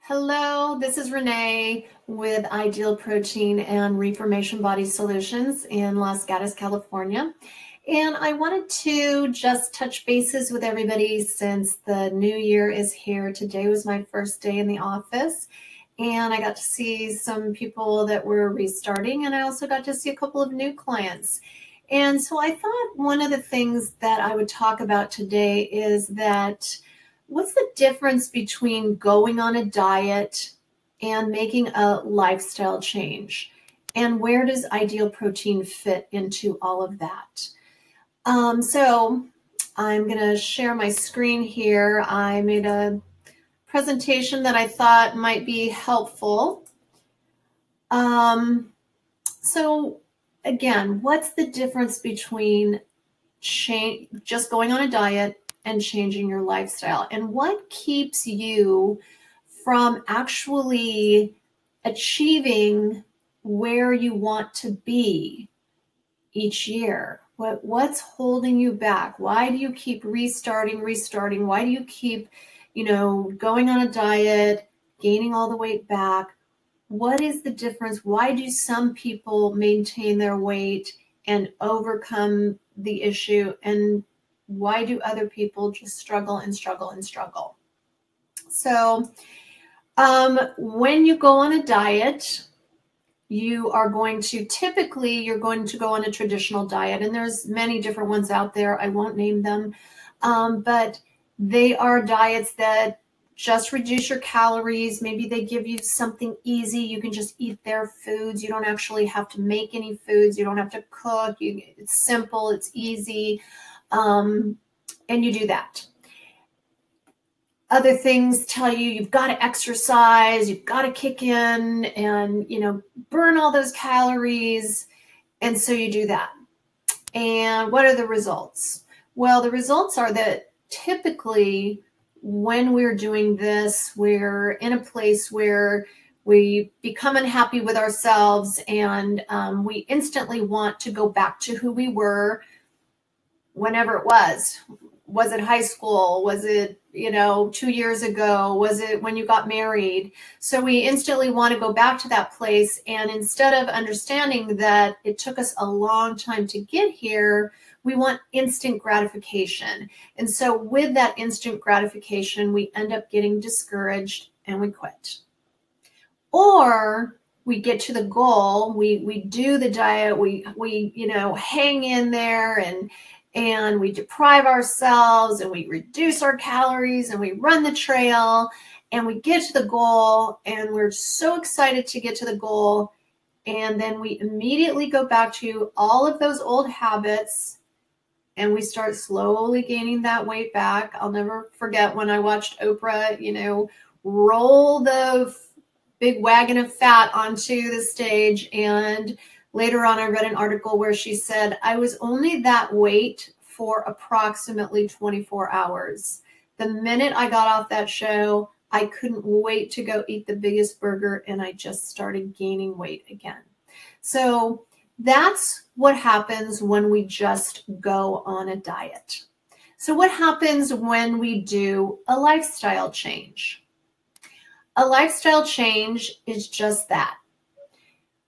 Hello, this is Renee with Ideal Protein and Reformation Body Solutions in Los Gatos, California. And I wanted to just touch bases with everybody since the new year is here. Today was my first day in the office, and I got to see some people that were restarting, and I also got to see a couple of new clients. And so I thought one of the things that I would talk about today is that what's the difference between going on a diet and making a lifestyle change? And where does Ideal Protein fit into all of that? So I'm going to share my screen here. I made a presentation that I thought might be helpful. So again, what's the difference between just going on a diet and changing your lifestyle? And what keeps you from actually achieving where you want to be each year? What's holding you back? Why do you keep restarting? Why do you keep, going on a diet, gaining all the weight back? What is the difference? Why do some people maintain their weight and overcome the issue, and why do other people just struggle and struggle and struggle? So when you go on a diet, you're going to go on a traditional diet, and there's many different ones out there. I won't name them, but they are diets that just reduce your calories. Maybe they give you something easy. You can just eat their foods. You don't actually have to make any foods. You don't have to cook. It's simple. It's easy. And you do that. Other things tell you you've got to exercise, you've got to kick in and, burn all those calories. And so you do that. And what are the results? Well, the results are that typically when we're doing this, we're in a place where we become unhappy with ourselves, and we instantly want to go back to who we were whenever it was. Was it high school? Was it, 2 years ago? Was it when you got married? So we instantly want to go back to that place. And instead of understanding that it took us a long time to get here, we want instant gratification. And so with that instant gratification, we end up getting discouraged and we quit. Or we get to the goal, we do the diet, we hang in there and we deprive ourselves and we reduce our calories and we run the trail and we get to the goal and we're so excited to get to the goal. And then we immediately go back to all of those old habits and we start slowly gaining that weight back. I'll never forget when I watched Oprah, roll the big wagon of fat onto the stage. And later on, I read an article where she said, I was only that weight for approximately 24 hours. The minute I got off that show, I couldn't wait to go eat the biggest burger, and I just started gaining weight again. So that's what happens when we just go on a diet. So what happens when we do a lifestyle change? A lifestyle change is just that.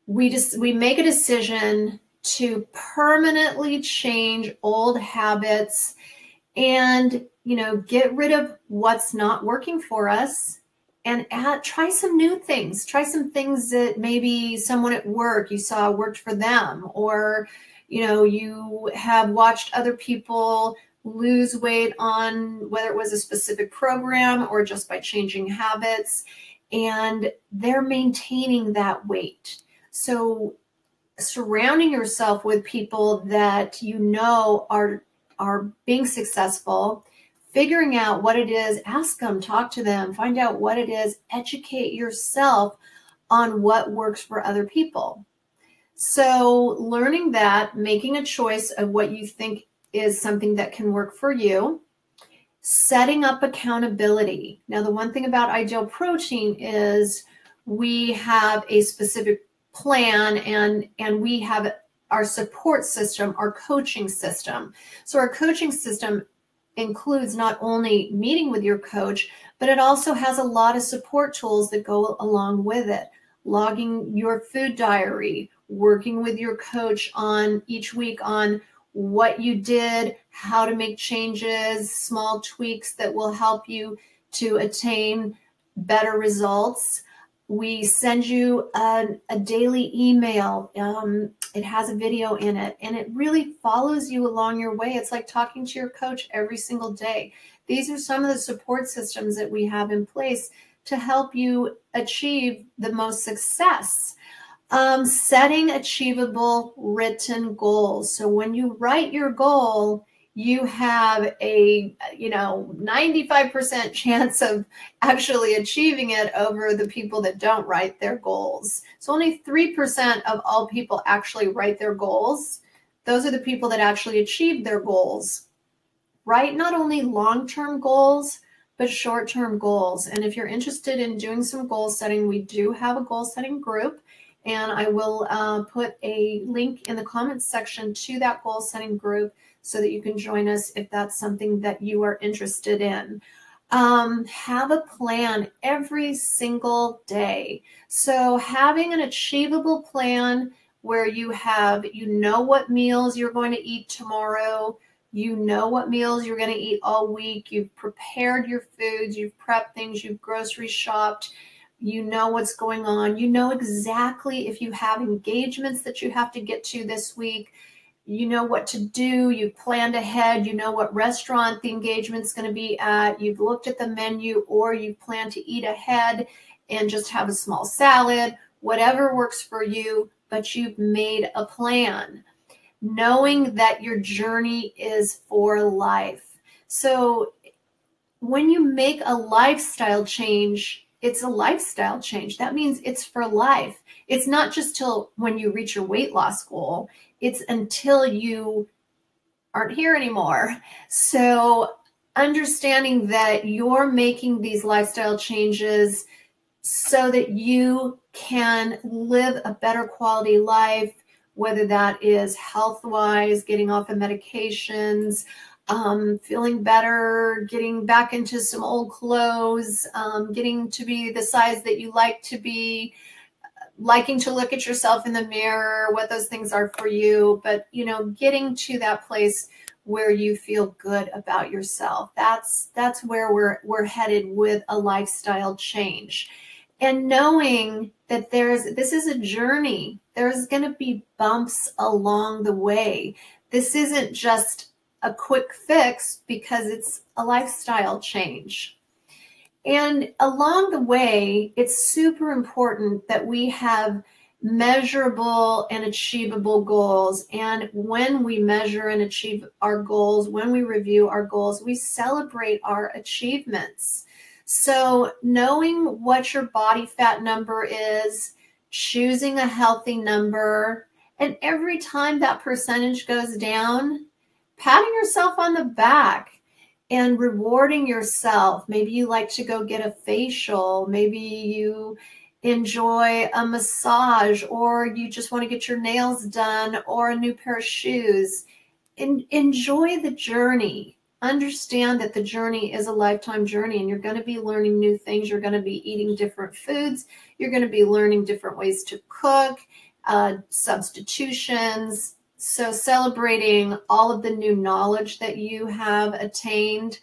We make a decision to permanently change old habits and, get rid of what's not working for us and try some new things. Try some things that maybe someone at work you saw worked for them, or, you have watched other people lose weight on whether it was a specific program or just by changing habits, and they're maintaining that weight. So surrounding yourself with people that are being successful, figuring out what it is, ask them, talk to them, find out what it is, educate yourself on what works for other people. So learning that, making a choice of what you think is something that can work for you, setting up accountability. Now, the one thing about Ideal Protein is we have a specific plan and we have our support system, our coaching system. So our coaching system includes not only meeting with your coach, but it also has a lot of support tools that go along with it. Logging your food diary, working with your coach on each week on what you did, how to make changes, small tweaks that will help you to attain better results. We send you a daily email. It has a video in it, and it really follows you along your way. It's like talking to your coach every single day. These are some of the support systems that we have in place to help you achieve the most success. Setting achievable written goals. So when you write your goal, you have a 95% chance of actually achieving it over the people that don't write their goals. So only 3% of all people actually write their goals. Those are the people that actually achieve their goals. Write not only long-term goals, but short-term goals. And if you're interested in doing some goal setting, we do have a goal setting group. And I will put a link in the comments section to that goal setting group so that you can join us if that's something that you are interested in. Have a plan every single day. So having an achievable plan where you know what meals you're going to eat tomorrow, you know what meals you're going to eat all week, you've prepared your foods, you've prepped things, you've grocery shopped, you know what's going on. You know exactly if you have engagements that you have to get to this week. You know what to do. You've planned ahead. You know what restaurant the engagement's going to be at. You've looked at the menu, or you plan to eat ahead and just have a small salad, whatever works for you, but you've made a plan. Knowing that your journey is for life. So when you make a lifestyle change, it's a lifestyle change. That means it's for life. It's not just till when you reach your weight loss goal. It's until you aren't here anymore. So understanding that you're making these lifestyle changes so that you can live a better quality life, whether that is health-wise, getting off of medications, feeling better, getting back into some old clothes, getting to be the size that you like to be, liking to look at yourself in the mirror, what those things are for you, but getting to that place where you feel good about yourself. That's where we're headed with a lifestyle change. And knowing that this is a journey. There's going to be bumps along the way. This isn't just a quick fix because it's a lifestyle change. And along the way, it's super important that we have measurable and achievable goals. And when we measure and achieve our goals, when we review our goals, we celebrate our achievements. So knowing what your body fat number is, choosing a healthy number, and every time that percentage goes down, patting yourself on the back and rewarding yourself. Maybe you like to go get a facial. Maybe you enjoy a massage, or you just want to get your nails done, or a new pair of shoes. Enjoy the journey. Understand that the journey is a lifetime journey, and you're going to be learning new things. You're going to be eating different foods. You're going to be learning different ways to cook, substitutions. So celebrating all of the new knowledge that you have attained,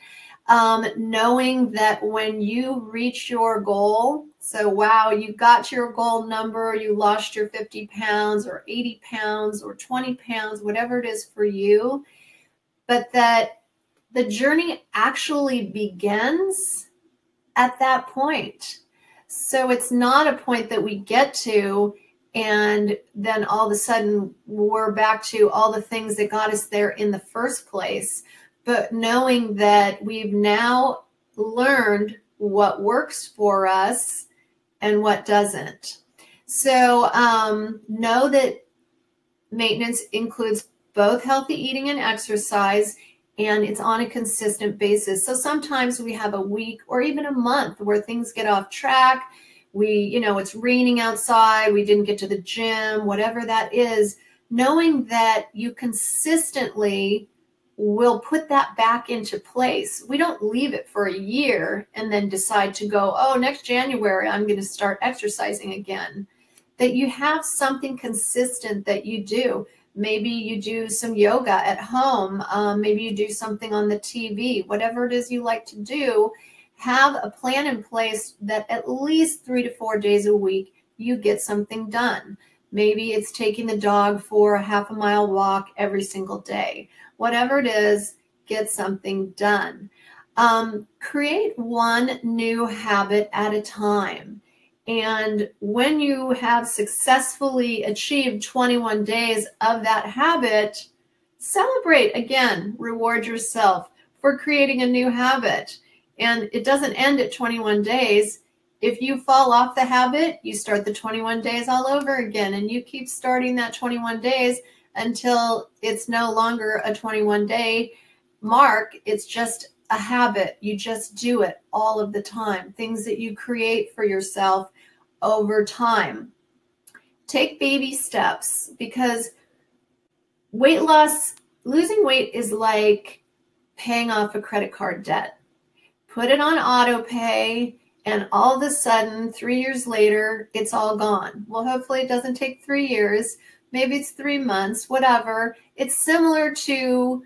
knowing that when you reach your goal, so wow, you got to your goal number, you lost your 50 pounds or 80 pounds or 20 pounds, whatever it is for you, but that the journey actually begins at that point. So it's not a point that we get to and then all of a sudden we're back to all the things that got us there in the first place. But knowing that we've now learned what works for us and what doesn't. So know that maintenance includes both healthy eating and exercise, and it's on a consistent basis. So sometimes we have a week or even a month where things get off track. It's raining outside, we didn't get to the gym, whatever that is, knowing that you consistently we'll put that back into place. We don't leave it for a year and then decide to go, oh, next January, I'm going to start exercising again. That you have something consistent that you do. Maybe you do some yoga at home. Maybe you do something on the TV, whatever it is you like to do. Have a plan in place that at least 3 to 4 days a week, you get something done. Maybe it's taking the dog for a half a mile walk every single day. Whatever it is, get something done. Create one new habit at a time. And when you have successfully achieved 21 days of that habit, celebrate again, reward yourself for creating a new habit. And it doesn't end at 21 days. If you fall off the habit, you start the 21 days all over again, and you keep starting that 21 days until it's no longer a 21-day mark. It's just a habit. You just do it all of the time. Things that you create for yourself over time. Take baby steps, because weight loss, losing weight is like paying off a credit card debt. Put it on auto pay, and all of a sudden, 3 years later, it's all gone. Well, hopefully it doesn't take 3 years. Maybe it's 3 months, whatever. It's similar to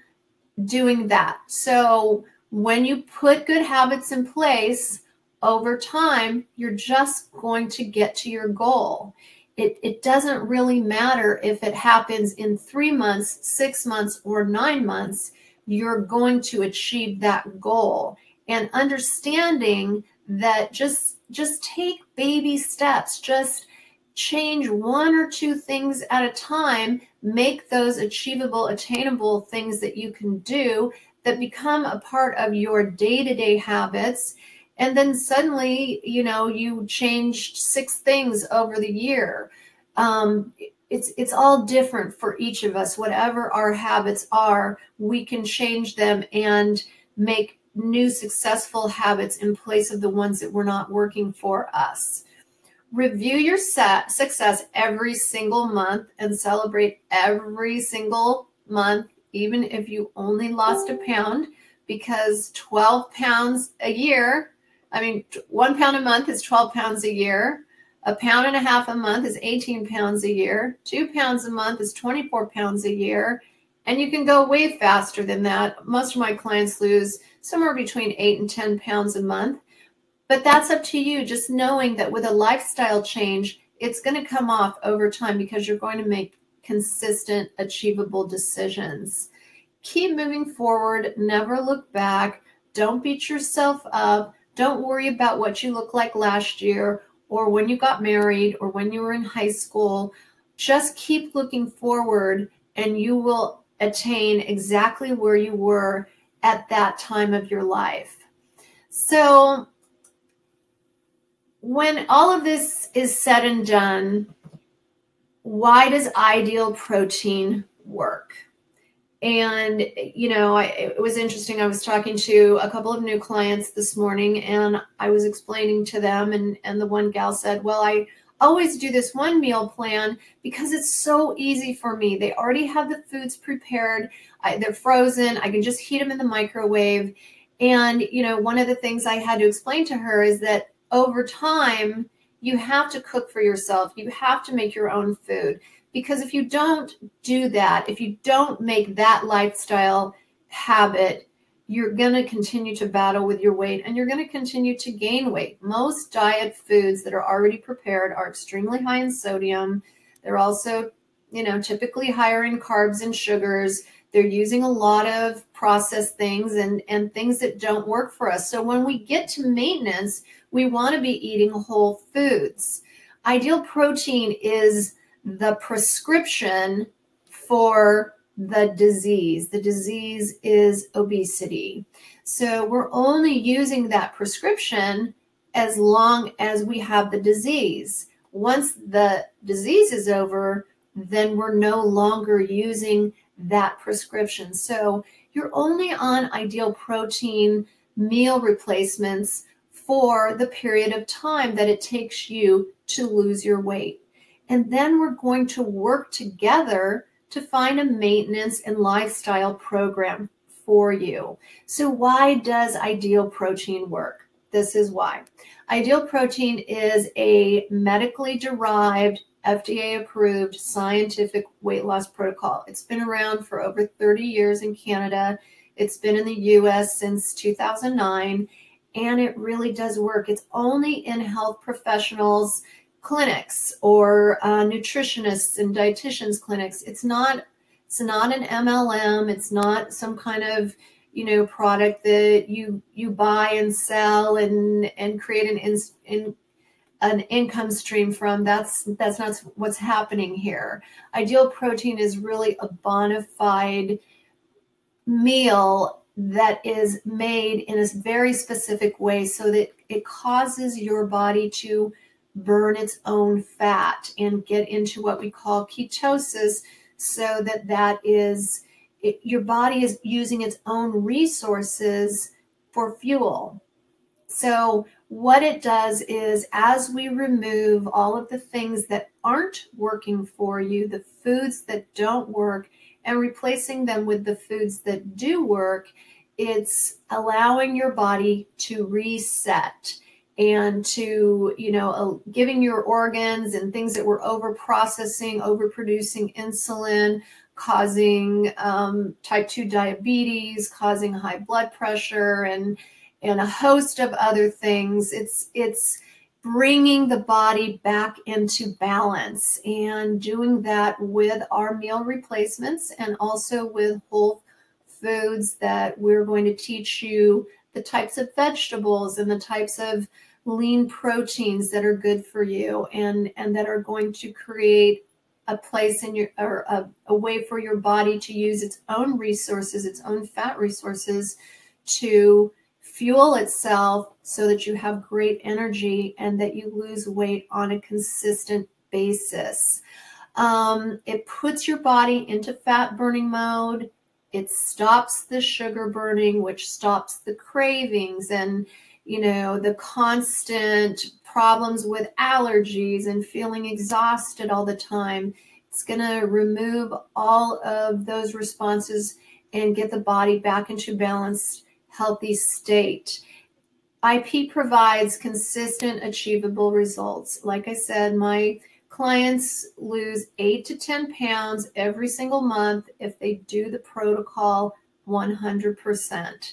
doing that. So when you put good habits in place over time, you're just going to get to your goal. It doesn't really matter if it happens in 3 months, 6 months, or 9 months. You're going to achieve that goal. And understanding that just take baby steps, just change 1 or 2 things at a time, make those achievable, attainable things that you can do that become a part of your day-to-day habits. And then suddenly, you changed 6 things over the year. It's all different for each of us. Whatever our habits are, we can change them and make new successful habits in place of the ones that were not working for us. Review your success every single month and celebrate every single month, even if you only lost a pound, because 12 pounds a year, 1 pound a month is 12 pounds a year. A pound and a half a month is 18 pounds a year. 2 pounds a month is 24 pounds a year. And you can go way faster than that. Most of my clients lose somewhere between 8 and 10 pounds a month. But that's up to you, just knowing that with a lifestyle change, it's going to come off over time because you're going to make consistent, achievable decisions. Keep moving forward. Never look back. Don't beat yourself up. Don't worry about what you look like last year or when you got married or when you were in high school. Just keep looking forward and you will attain exactly where you were at that time of your life. So when all of this is said and done, why does Ideal Protein work? And, it was interesting. I was talking to a couple of new clients this morning, and I was explaining to them, and the one gal said, well, I always do this one meal plan because it's so easy for me. They already have the foods prepared. They're frozen. I can just heat them in the microwave. And, one of the things I had to explain to her is that over time, you have to cook for yourself. You have to make your own food. Because if you don't do that, if you don't make that lifestyle habit, you're going to continue to battle with your weight and you're going to continue to gain weight. Most diet foods that are already prepared are extremely high in sodium. They're also, typically higher in carbs and sugars. They're using a lot of processed things and things that don't work for us. So when we get to maintenance, we want to be eating whole foods. Ideal Protein is the prescription for the disease. The disease is obesity. So we're only using that prescription as long as we have the disease. Once the disease is over, then we're no longer using that prescription. So you're only on Ideal Protein meal replacements for the period of time that it takes you to lose your weight. And then we're going to work together to find a maintenance and lifestyle program for you. So why does Ideal Protein work? This is why. Ideal Protein is a medically derived, FDA-approved scientific weight loss protocol. It's been around for over 30 years in Canada. It's been in the US since 2009, and it really does work. It's only in health professionals' clinics or nutritionists and dietitians' clinics. It's not an MLM. It's not some kind of product that you buy and sell and create an income stream from. That's not what's happening here. Ideal Protein is really a bona fide meal that is made in a very specific way so that it causes your body to burn its own fat and get into what we call ketosis, so that is your body is using its own resources for fuel. So what it does is, as we remove all of the things that aren't working for you, the foods that don't work, and replacing them with the foods that do work, it's allowing your body to reset and to, giving your organs and things that were over-processing, overproducing insulin, causing type 2 diabetes, causing high blood pressure, and a host of other things. It's bringing the body back into balance, and doing that with our meal replacements and also with whole foods that we're going to teach you the types of vegetables and the types of lean proteins that are good for you and that are going to create a place in your, or a way for your body to use its own resources, its own fat resources, to fuel itself so that you have great energy and that you lose weight on a consistent basis. It puts your body into fat burning mode. It stops the sugar burning, which stops the cravings and, the constant problems with allergies and feeling exhausted all the time. It's going to remove all of those responses and get the body back into balanced, healthy state. IP provides consistent, achievable results. Like I said, my clients lose 8 to 10 pounds every single month if they do the protocol 100%.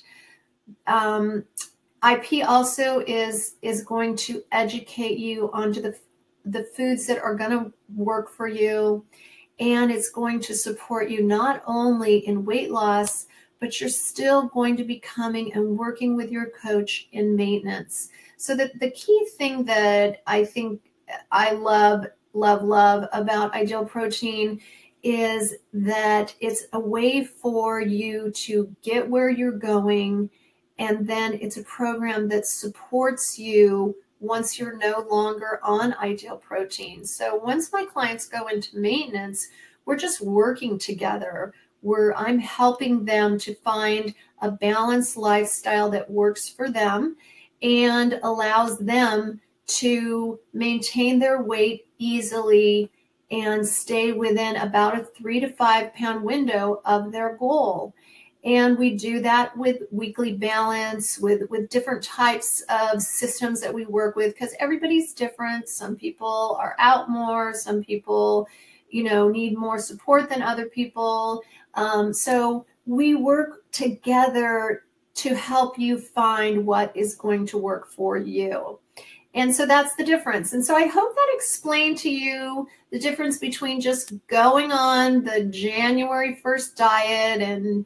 IP also is going to educate you onto the foods that are going to work for you, and it's going to support you not only in weight loss, but you're still going to be coming and working with your coach in maintenance. So that the key thing that I think I love about Ideal Protein is that it's a way for you to get where you're going, and then it's a program that supports you once you're no longer on Ideal Protein. So once my clients go into maintenance, we're just working together, where I'm helping them to find a balanced lifestyle that works for them and allows them to maintain their weight easily and stay within about a 3 to 5 pound window of their goal. And we do that with weekly balance, with different types of systems that we work with, because everybody's different. Some people are out more, some people, need more support than other people. So we work together to help you find what is going to work for you. And so that's the difference. And so I hope that explained to you the difference between just going on the January 1st diet and,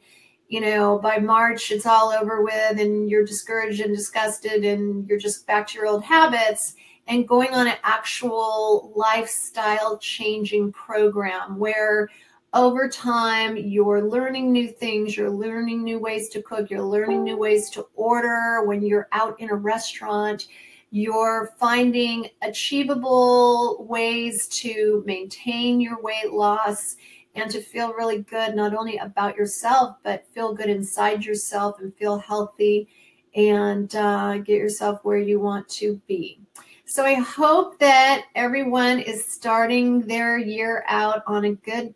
by March it's all over with and you're discouraged and disgusted and you're just back to your old habits, and going on an actual lifestyle changing program where over time you're learning new things, you're learning new ways to cook, you're learning new ways to order when you're out in a restaurant. You're finding achievable ways to maintain your weight loss and to feel really good, not only about yourself, but feel good inside yourself and feel healthy and get yourself where you want to be. So I hope that everyone is starting their year out on a good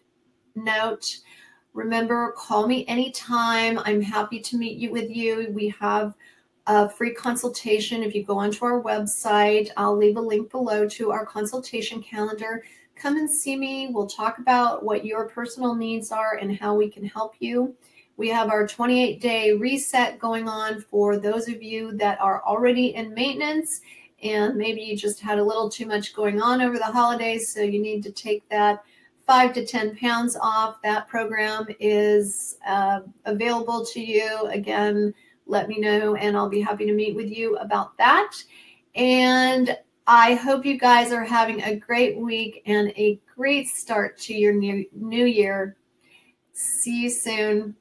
note. Remember, call me anytime. I'm happy to meet you with you. We have a free consultation. If you go onto our website, I'll leave a link below to our consultation calendar. Come and see me. We'll talk about what your personal needs are and how we can help you. We have our 28-day reset going on for those of you that are already in maintenance, and maybe you just had a little too much going on over the holidays, so you need to take that 5 to 10 pounds off. That program is available to you. Again, let me know, and I'll be happy to meet with you about that. And I hope you guys are having a great week and a great start to your new year. See you soon.